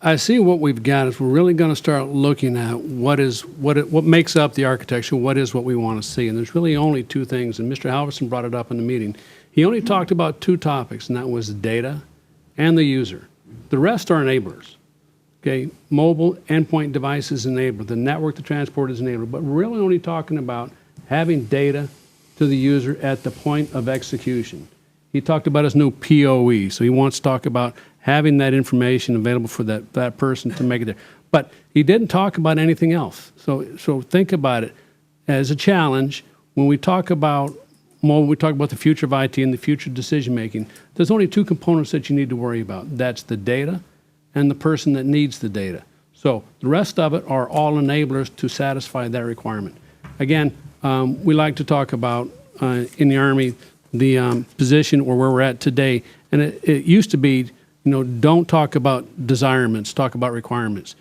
I see what we've got is we're really going to start looking at what makes up the architecture, what is what we want to see. And there's really only two things, and Mr. Halverson brought it up in the meeting. He only talked about two topics, and that was the data and the user. The rest are enablers. Okay, mobile endpoint devices enabled, the network to transport is enabled, but we're really only talking about having data to the user at the point of execution. He talked about his new POE, so he wants to talk about having that information available for that person to make it there. But he didn't talk about anything else. So think about it as a challenge. When we talk about mobile, we talk about the future of IT and the future decision making. There's only two components that you need to worry about. That's the data and the person that needs the data. So the rest of it are all enablers to satisfy that requirement. Again, we like to talk about in the Army the position or where we're at today. And it used to be, don't talk about desirements, talk about requirements.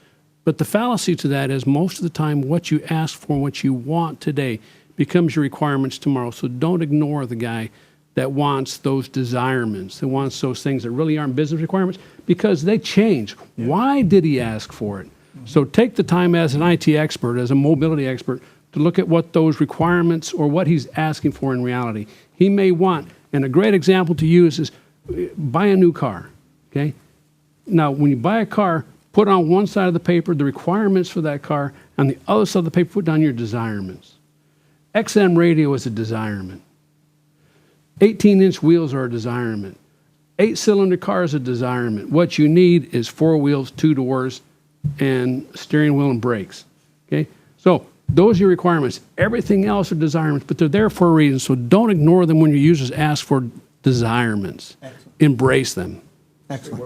But the fallacy to that is most of the time what you ask for, what you want today becomes your requirements tomorrow. So don't ignore the guy that wants those desirements, that wants those things that really aren't business requirements because they change. Yeah. Why did he ask for it? Mm-hmm. So take the time as an IT expert, as a mobility expert, to look at what those requirements or what he's asking for in reality. He may want, and a great example to use is buy a new car, okay? Now, when you buy a car, put on one side of the paper the requirements for that car, on the other side of the paper, put down your desirements. XM radio is a desirement. 18-inch wheels are a desirement. 8-cylinder car is a desirement. What you need is 4 wheels, 2 doors, and steering wheel and brakes, okay? So those are your requirements. Everything else are desirements, but they're there for a reason, so don't ignore them when your users ask for desirements. Excellent. Embrace them. Excellent.